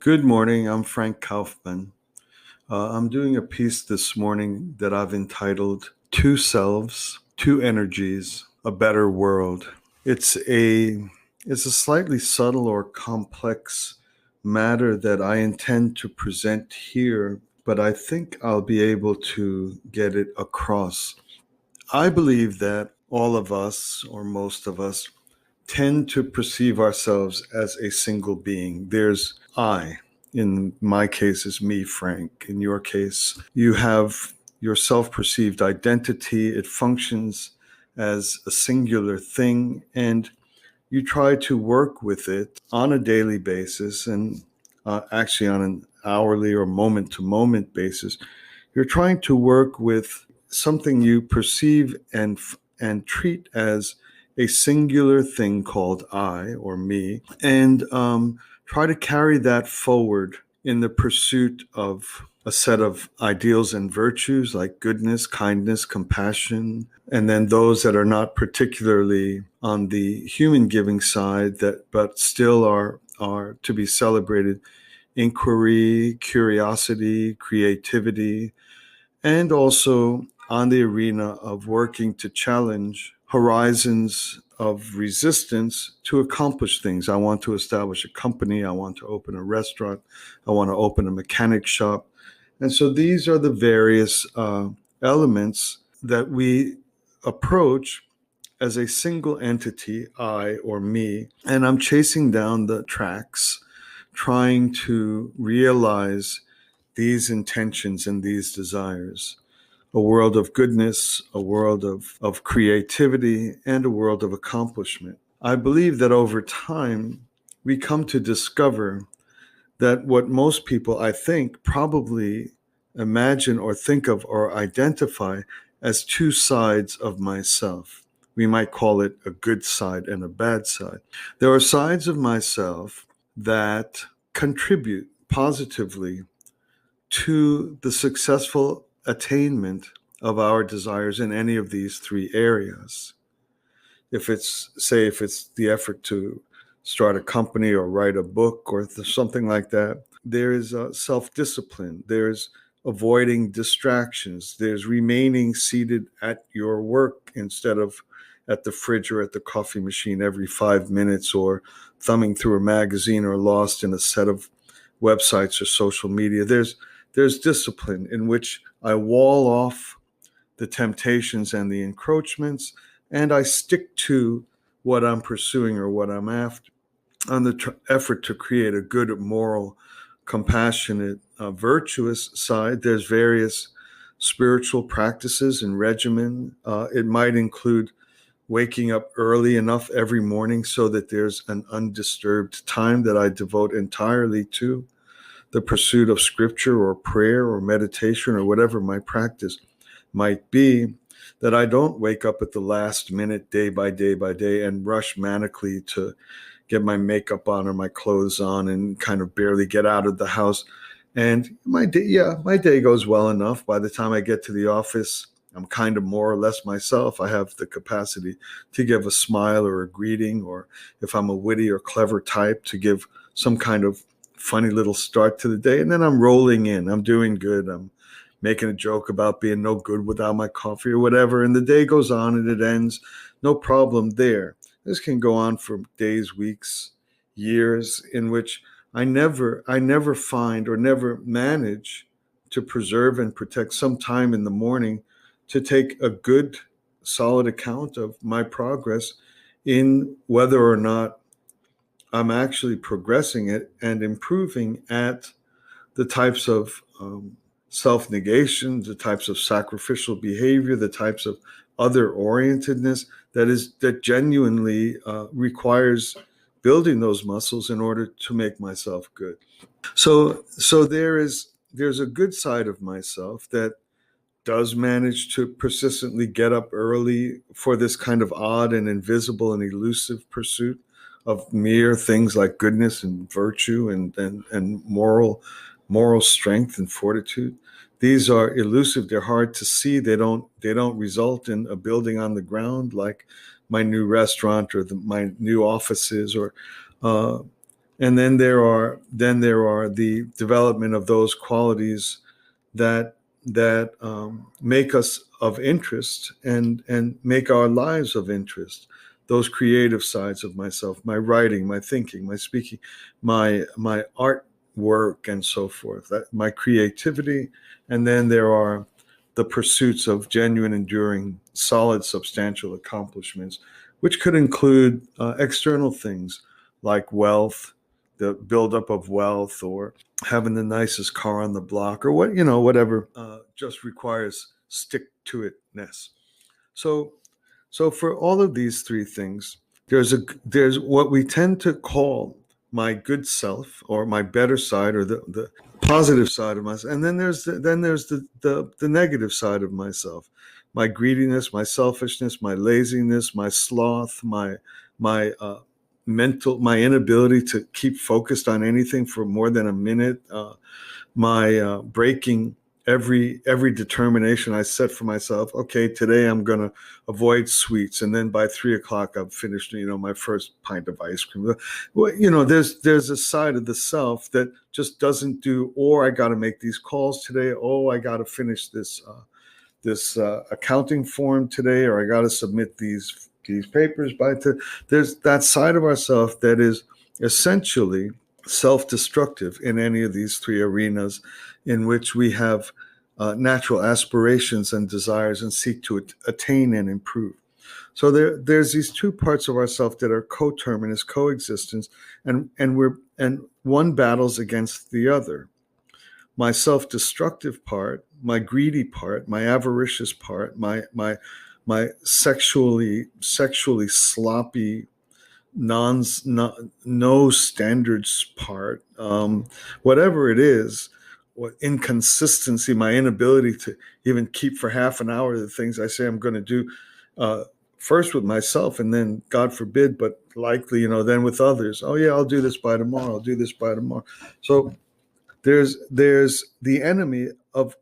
Good morning. I'm Frank Kaufmann. I'm doing a piece this morning that I've entitled Two Selves, Two Energies, A Better World. It's a it's a slightly subtle or complex matter that I intend to present here, but I think I'll be able to get it across. I believe that all of us, or most of us, tend to perceive ourselves as a single being. There's I. In my case, is me, Frank. In your case, you have your self perceived identity. It functions as a singular thing, and you try to work with it on a daily basis and actually on an hourly or moment to moment basis. You're trying to work with something you perceive and treat as a singular thing called I or me, and try to carry that forward in the pursuit of a set of ideals and virtues like goodness, kindness, compassion, and then those that are not particularly on the human giving side that but still are to be celebrated: inquiry, curiosity, creativity, and also on the arena of working to challenge horizons of resistance to accomplish things. I want to establish a company. I want to open a restaurant. I want to open a mechanic shop. And so these are the various elements that we approach as a single entity, I or me. And I'm chasing down the tracks, trying to realize these intentions and these desires: a world of goodness, a world of creativity, and a world of accomplishment. I believe that over time, we come to discover that what most people, I think, probably imagine or think of or identify as two sides of myself. We might call it a good side and a bad side. There are sides of myself that contribute positively to the successful attainment of our desires in any of these three areas. If it's the effort to start a company or write a book or something like that, there is self-discipline, there's avoiding distractions, there's remaining seated at your work instead of at the fridge or at the coffee machine every 5 minutes, or thumbing through a magazine, or lost in a set of websites or social media. There's discipline in which I wall off the temptations and the encroachments, and I stick to what I'm pursuing or what I'm after. On the effort to create a good, moral, compassionate, virtuous side, there's various spiritual practices and regimen. It might include waking up early enough every morning so that there's an undisturbed time that I devote entirely to the pursuit of scripture or prayer or meditation or whatever my practice might be, that I don't wake up at the last minute, day by day by day, and rush manically to get my makeup on or my clothes on and kind of barely get out of the house. And my day goes well enough. By the time I get to the office, I'm kind of more or less myself. I have the capacity to give a smile or a greeting, or if I'm a witty or clever type, to give some kind of funny little start to the day. And then I'm rolling in. I'm doing good. I'm making a joke about being no good without my coffee or whatever. And the day goes on and it ends. No problem there. This can go on for days, weeks, years, in which I never find or never manage to preserve and protect some time in the morning to take a good, solid account of my progress in whether or not I'm actually progressing it and improving at the types of self-negation, the types of sacrificial behavior, the types of other orientedness that genuinely requires building those muscles in order to make myself good. So there's a good side of myself that does manage to persistently get up early for this kind of odd and invisible and elusive pursuit of mere things like goodness and virtue and moral strength and fortitude. These are elusive. They're hard to see. They don't result in a building on the ground like my new restaurant or my new offices, or And then there are the development of those qualities that make us of interest and make our lives of interest. Those creative sides of myself, my writing, my thinking, my speaking, my artwork, and so forth. My creativity, and then there are the pursuits of genuine, enduring, solid, substantial accomplishments, which could include external things like wealth, the buildup of wealth, or having the nicest car on the block, or whatever just requires stick to itness. So so for all of these three things, there's what we tend to call my good self, or my better side, or the positive side of myself, and then there's the negative side of myself, my greediness, my selfishness, my laziness, my sloth, my my inability to keep focused on anything for more than a minute, my breaking every determination I set for myself. Okay, today I'm going to avoid sweets, and then by 3 o'clock I've finished, my first pint of ice cream. Well, there's a side of the self that just doesn't do. Or I got to make these calls today. Oh, I got to finish this accounting form today, or I got to submit these papers by. There's that side of ourself that is essentially self-destructive in any of these three arenas, in which we have natural aspirations and desires and seek to attain and improve. So there's these two parts of ourself that are coterminous, coexistence, and one battles against the other. My self-destructive part, my greedy part, my avaricious part, my sexually sloppy, no standards part, whatever it is, what inconsistency, my inability to even keep for half an hour the things I say I'm going to do, first with myself, and then, God forbid, but likely, then with others. Oh yeah, I'll do this by tomorrow. I'll do this by tomorrow. So there's the enemy of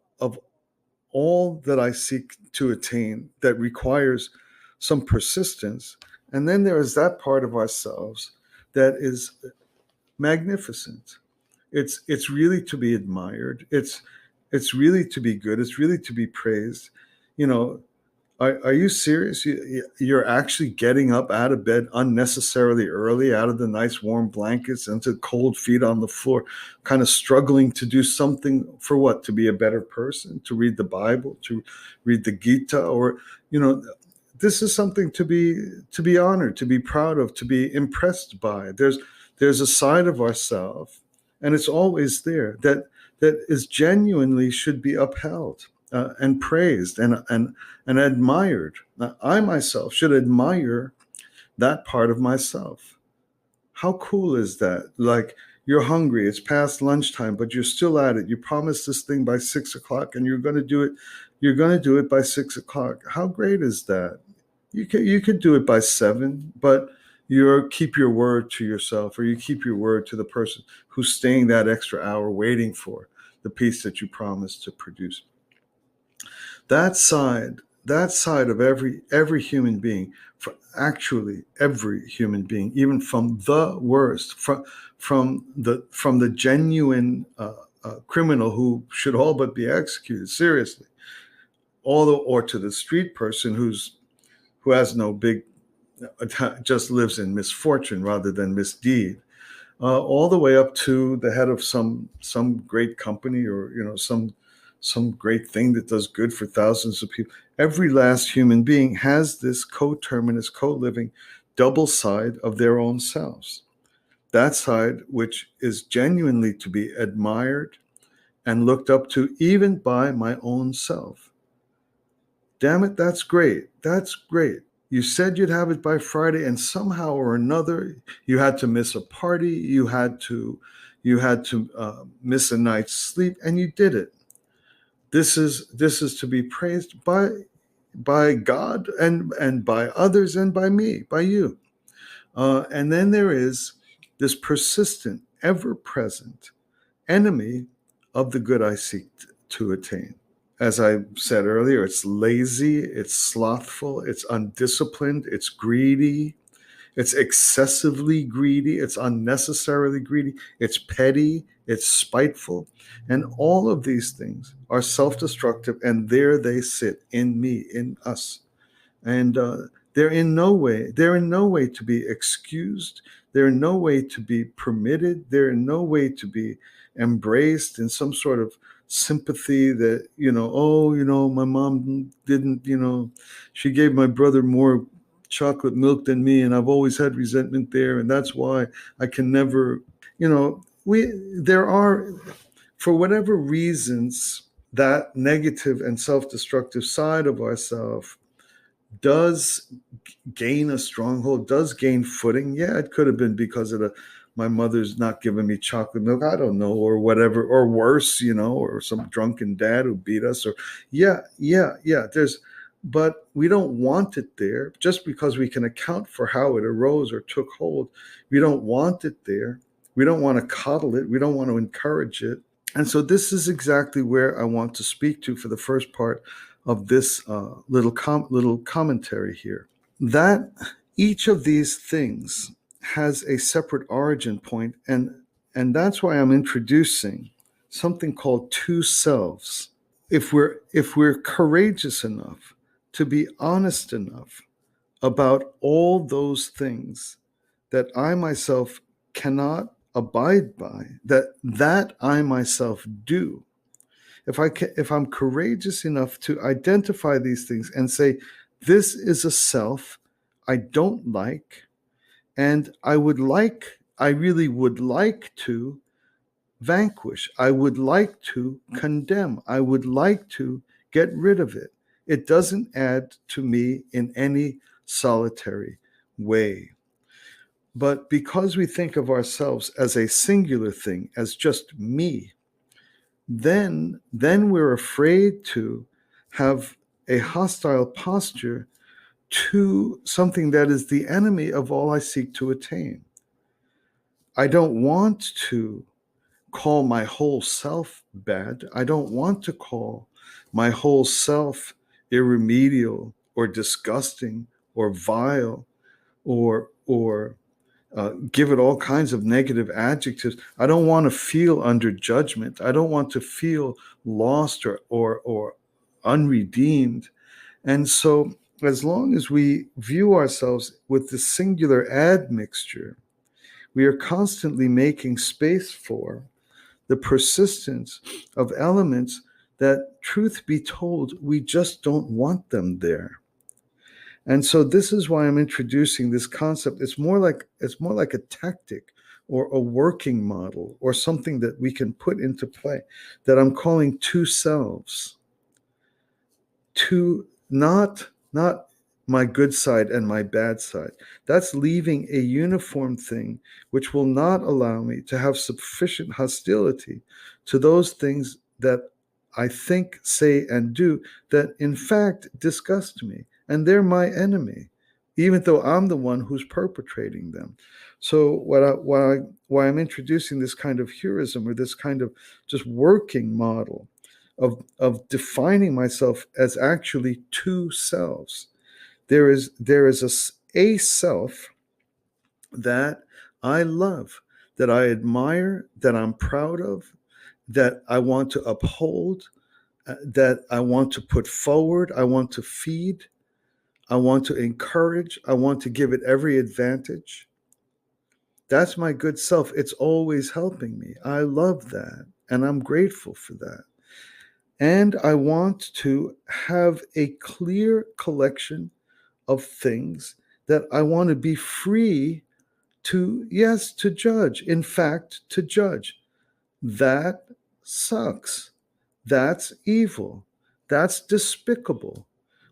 all that I seek to attain that requires some persistence. And then there is that part of ourselves that is magnificent. It's really to be admired. It's really to be good. It's really to be praised. You know, are you serious? You're actually getting up out of bed unnecessarily early, out of the nice warm blankets, into cold feet on the floor, kind of struggling to do something for what? To be a better person, to read the Bible, to read the Gita, or you know, this is something to be honored, to be proud of, to be impressed by. There's a side of ourselves, and it's always there, that is genuinely should be upheld, and praised, and admired. I myself should admire that part of myself. How cool is that? Like, you're hungry, it's past lunchtime, but you're still at it. You promised this thing by 6 o'clock, and you're going to do it. You're going to do it by 6 o'clock. How great is that? You could do it by 7, but you keep your word to yourself, or you keep your word to the person who's staying that extra hour waiting for the piece that you promised to produce. That side of every human being, for actually every human being, even from the worst, from the genuine criminal who should all but be executed, seriously, or to the street person who has no big, just lives in misfortune rather than misdeed, all the way up to the head of some great company, or some great thing that does good for thousands of people. Every last human being has this coterminous, co-living double side of their own selves. That side which is genuinely to be admired and looked up to, even by my own self. Damn it, that's great. That's great. You said you'd have it by Friday, and somehow or another, you had to miss a party. You had to miss a night's sleep, and you did it. This is to be praised by God, and by others, and by me, by you. And then there is this persistent, ever-present enemy of the good I seek to attain. As I said earlier, it's lazy, it's slothful, it's undisciplined, it's greedy, It's excessively greedy. It's unnecessarily greedy. It's petty. It's spiteful. And all of these things are self destructive. And there they sit in me, in us. And they're in no way to be excused. They're in no way to be permitted. They're in no way to be embraced in some sort of sympathy that, oh, my mom didn't, she gave my brother more chocolate milk than me, and I've always had resentment there, and that's why I can never, there are, for whatever reasons, that negative and self-destructive side of ourselves does gain a stronghold, does gain footing. Yeah, it could have been because of my mother's not giving me chocolate milk, I don't know, or whatever, or worse, or some drunken dad who beat us, or yeah. But we don't want it there just because we can account for how it arose or took hold. We don't want it there. We don't want to coddle it. We don't want to encourage it. And so this is exactly where I want to speak to for the first part of this little commentary here. That each of these things has a separate origin point, and that's why I'm introducing something called two selves. If we're courageous enough to be honest enough about all those things that I myself cannot abide by, that I myself do. If I'm courageous enough to identify these things and say, this is a self I don't like, and I really would like to vanquish, I would like to condemn, I would like to get rid of it. It doesn't add to me in any solitary way. But because we think of ourselves as a singular thing, as just me, then we're afraid to have a hostile posture to something that is the enemy of all I seek to attain. I don't want to call my whole self bad. I don't want to call my whole self irremediable or disgusting or vile or give it all kinds of negative adjectives. I don't want to feel under judgment. I don't want to feel lost or unredeemed. And so, as long as we view ourselves with the singular admixture, we are constantly making space for the persistence of elements that, truth be told, we just don't want them there. And so this is why I'm introducing this concept. It's more like a tactic or a working model or something that we can put into play that I'm calling two selves. Two, not my good side and my bad side. That's leaving a uniform thing which will not allow me to have sufficient hostility to those things that I think, say, and do that in fact disgust me. And they're my enemy, even though I'm the one who's perpetrating them. So why I'm introducing this kind of heurism or this kind of just working model of defining myself as actually two selves. There is a self that I love, that I admire, that I'm proud of, that I want to uphold, that I want to put forward, I want to feed, I want to encourage, I want to give it every advantage. That's my good self. It's always helping me. I love that, and I'm grateful for that. And I want to have a clear collection of things that I want to be free to, yes, to judge. In fact, to judge. That sucks. That's evil. That's despicable.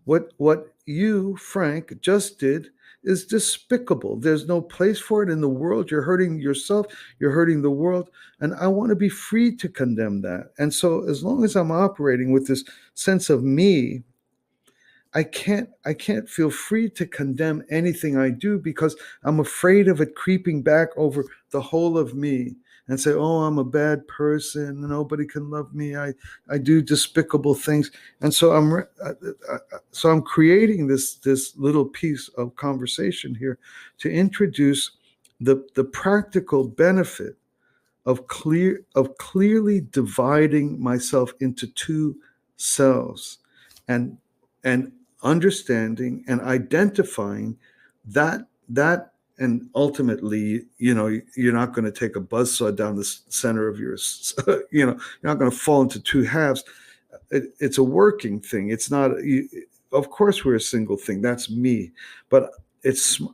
What you, Frank, just did is despicable. There's no place for it in the world. You're hurting yourself. You're hurting the world. And I want to be free to condemn that. And so as long as I'm operating with this sense of me, I can't feel free to condemn anything I do because I'm afraid of it creeping back over the whole of me and say, oh, I'm a bad person, nobody can love me, I do despicable things. And so I'm creating this little piece of conversation here to introduce the practical benefit of clearly dividing myself into two selves, and and understanding and identifying that and ultimately, you're not going to take a buzzsaw down the center of your you're not going to fall into two halves. It's a working thing. It's not of course we're a single thing, that's me, but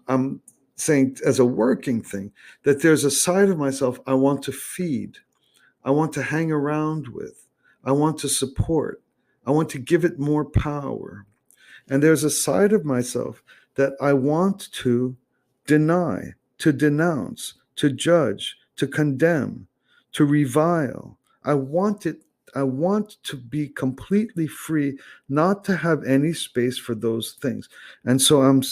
I'm saying as a working thing that there's a side of myself I want to feed, I want to hang around with, I want to support, I want to give it more power. And there's a side of myself that I want to deny, to denounce, to judge, to condemn, to revile. I want to be completely free, not to have any space for those things. And so I'm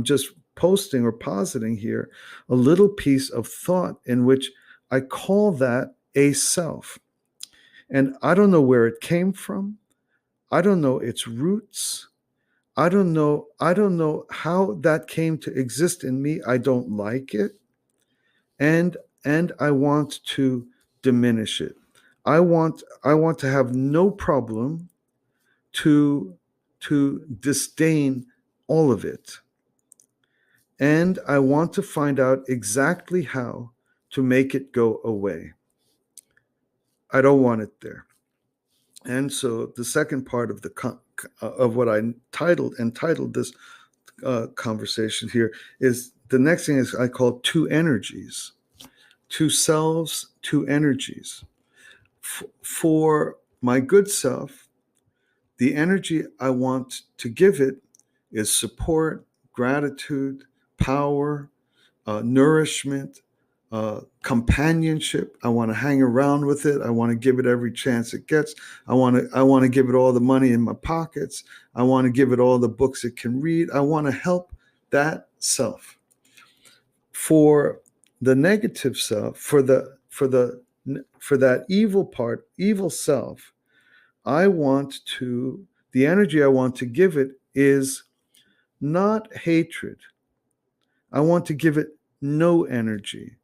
just posting or positing here a little piece of thought in which I call that a self. And I don't know where it came from. I don't know its roots. I don't know how that came to exist in me. I don't like it. And I want to diminish it. I want to have no problem to disdain all of it. And I want to find out exactly how to make it go away. I don't want it there. And so the second part of of what I entitled this conversation here is the next thing is I call two energies, two selves, two energies. For my good self, the energy I want to give it is support, gratitude, power, nourishment, companionship. I want to hang around with it. I want to give it every chance it gets. I want to give it all the money in my pockets. I want to give it all the books it can read. I want to help that self. For the negative self, for that evil self, the energy I want to give it is not hatred. I want to give it no energy.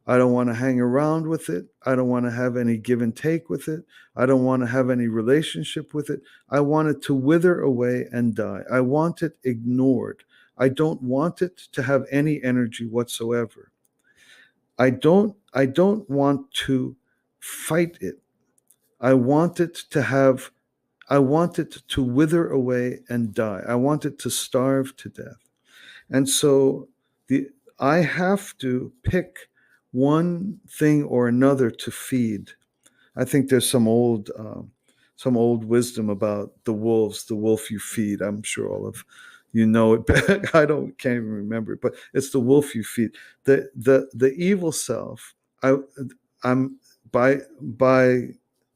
I don't want to hang around with it. I don't want to have any give and take with it. I don't want to have any relationship with it. I want it to wither away and die. I want it ignored. I don't want it to have any energy whatsoever. I don't want to fight it. I want it to wither away and die. I want it to starve to death. And so I have to pick one thing or another to feed. I think there's some old wisdom about the wolf you feed. I'm sure all of you know it, but can't even remember it. But it's the wolf you feed. The evil self. I'm by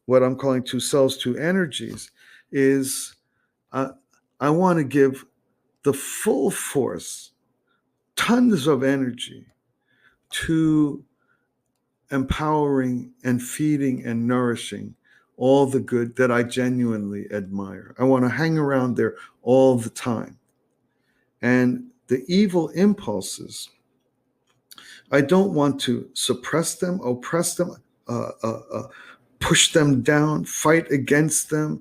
what I'm calling two selves, two energies, is I want to give the full force, tons of energy to empowering and feeding and nourishing all the good that I genuinely admire. I want to hang around there all the time. And the evil impulses, I don't want to suppress them, oppress them, push them down, fight against them,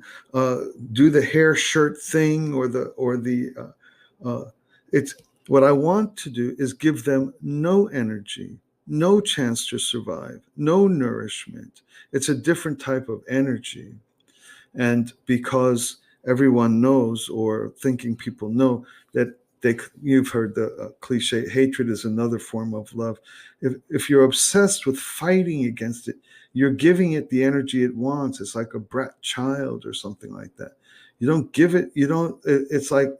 do the hair shirt thing it's what I want to do is give them no energy, no chance to survive, no nourishment. It's a different type of energy. And because everyone knows, or thinking people know, that you've heard the cliche, hatred is another form of love. If you're obsessed with fighting against it, you're giving it the energy it wants. It's like a brat child or something like that. You don't give it. You don't. It's like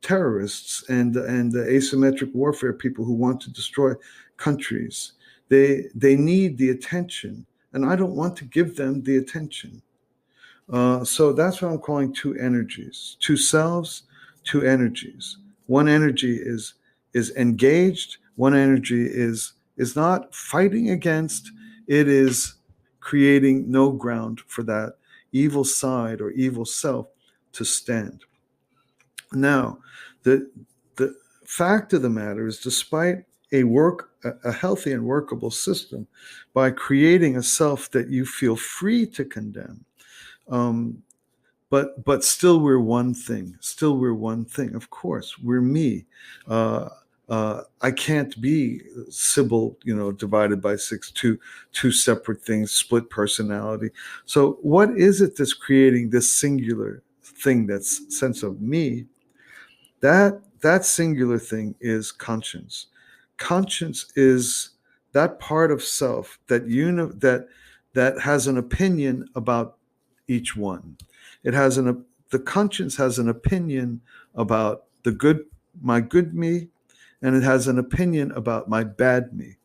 terrorists and asymmetric warfare people who want to destroy countries. They need the attention, and I don't want to give them the attention. So that's what I'm calling two energies, two selves, two energies. One energy is engaged. One energy is is not fighting against, it is creating no ground for that evil side or evil self to stand. Now, the fact of the matter is, despite a healthy and workable system, by creating a self that you feel free to condemn, um, but still we're one thing. Still we're one thing. Of course, we're me. I can't be Sybil, divided by six, two separate things, split personality. So what is it that's creating this singular thing, that's sense of me? That singular thing is conscience. Conscience is that part of self that has an opinion about each one. It has the conscience has an opinion about my good me, and it has an opinion about my bad me.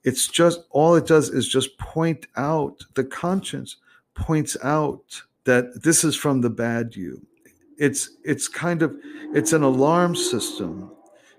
It's just, all it does is just point out, the conscience points out that this is from the bad you. It's an alarm system.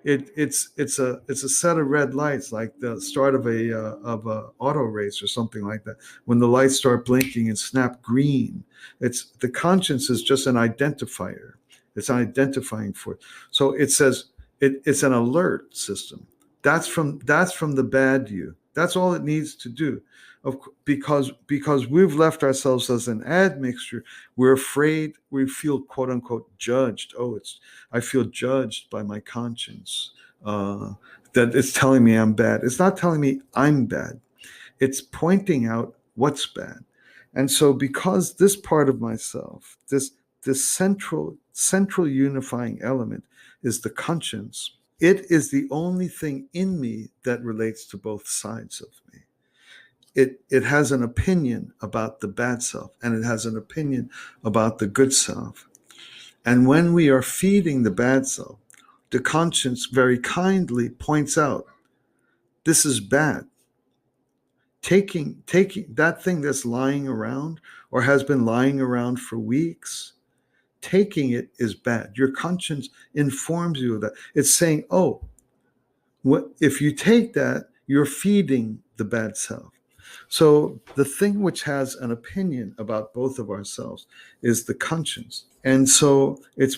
It's a set of red lights, like the start of a auto race or something like that. When the lights start blinking and snap green, it's the conscience is just an identifier. It's an identifying force. So it says it's an alert system. That's from the bad you. That's all it needs to do. Because we've left ourselves as an admixture, we're afraid, we feel quote unquote judged. I feel judged by my conscience, that it's telling me I'm bad. It's not telling me I'm bad. It's pointing out what's bad. And so, because this part of myself, this central unifying element is the conscience, it is the only thing in me that relates to both sides of me. It has an opinion about the bad self, and it has an opinion about the good self. And when we are feeding the bad self, the conscience very kindly points out, this is bad. Taking that thing that's lying around, or has been lying around for weeks, taking it is bad. Your conscience informs you of that. It's saying, oh, if you take that, you're feeding the bad self. So the thing which has an opinion about both of ourselves is the conscience. And so it's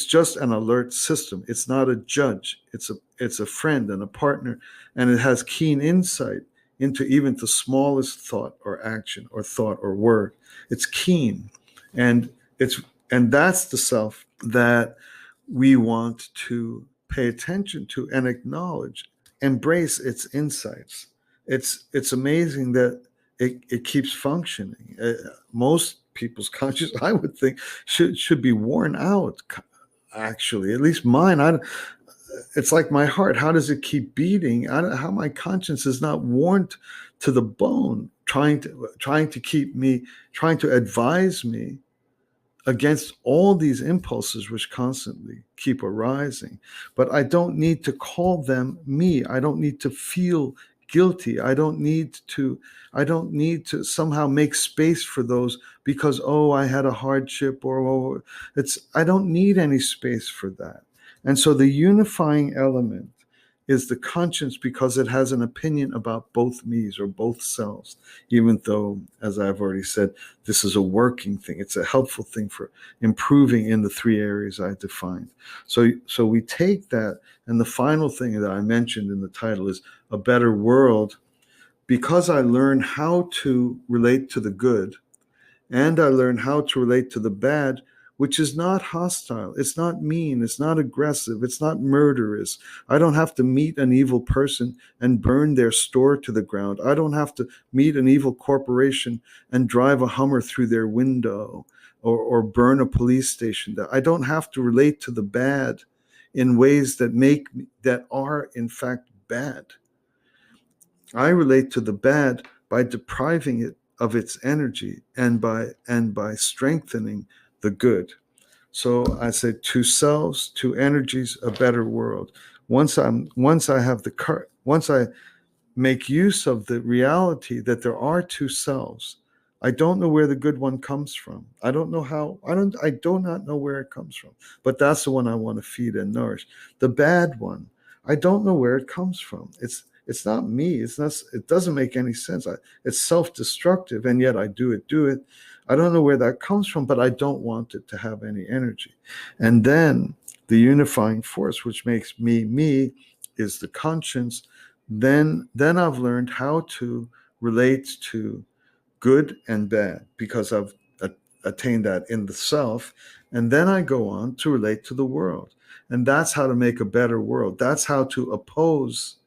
just an alert system. It's not a judge. It's a friend and a partner, and it has keen insight into even the smallest thought or action or thought or word. It's keen, and that's the self that we want to pay attention to and acknowledge, embrace its insights. It's amazing that it keeps functioning. Most people's conscience, I would think, should be worn out. Actually, at least mine. It's like my heart. How does it keep beating? How my conscience is not worn to the bone, trying to keep me, trying to advise me against all these impulses which constantly keep arising. But I don't need to call them me. I don't need to feel guilty. I don't need to somehow make space for those because, I had a hardship, or I don't need any space for that. And so the unifying element is the conscience, because it has an opinion about both me's or both selves, even though, as I've already said, this is a working thing. It's a helpful thing for improving in the three areas I defined. So we take that, and the final thing that I mentioned in the title is a better world, because I learn how to relate to the good, and I learn how to relate to the bad, which is not hostile. It's not mean. It's not aggressive. It's not murderous. I don't have to meet an evil person and burn their store to the ground. I don't have to meet an evil corporation and drive a Hummer through their window, or burn a police station. I don't have to relate to the bad in ways that are in fact bad. I relate to the bad by depriving it of its energy, and by strengthening the good. So I said, two selves, two energies, a better world. Once I make use of the reality that there are two selves, I don't know where the good one comes from. I don't know how. I do not know where it comes from. But that's the one I want to feed and nourish. The bad one, I don't know where it comes from. It's not me. It's not. It doesn't make any sense. It's self-destructive, and yet I do it. I don't know where that comes from, but I don't want it to have any energy. And then the unifying force, which makes me me, is the conscience. Then I've learned how to relate to good and bad because I've attained that in the self. And then I go on to relate to the world. And that's how to make a better world. That's how to oppose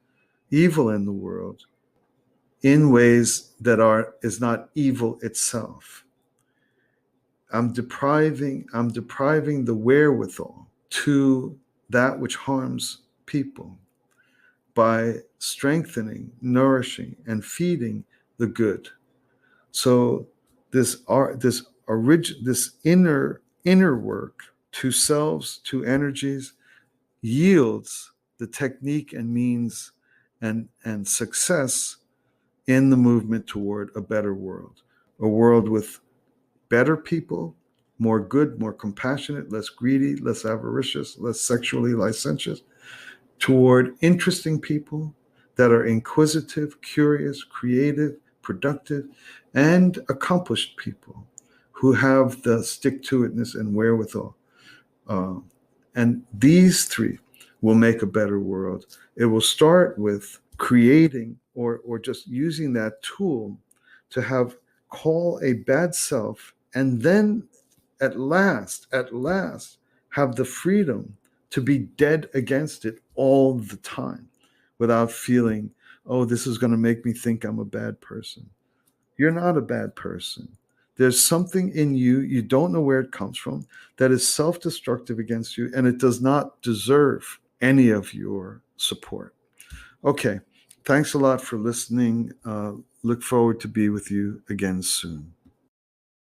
evil in the world in ways that is not evil itself. I'm depriving the wherewithal to that which harms people by strengthening, nourishing, and feeding the good. So this inner work to selves, to energies, yields the technique and means and success in the movement toward a better world, a world with better people, more good, more compassionate, less greedy, less avaricious, less sexually licentious, toward interesting people that are inquisitive, curious, creative, productive, and accomplished people who have the stick-to-itness and wherewithal. Uh, and these three will make a better world. It will start with creating or just using that tool to have call a bad self, and then at last have the freedom to be dead against it all the time without feeling, oh, this is going to make me think I'm a bad person. You're not a bad person. There's something in you, you don't know where it comes from, that is self-destructive against you, and it does not deserve any of your support. Okay, thanks a lot for listening. Look forward to be with you again soon.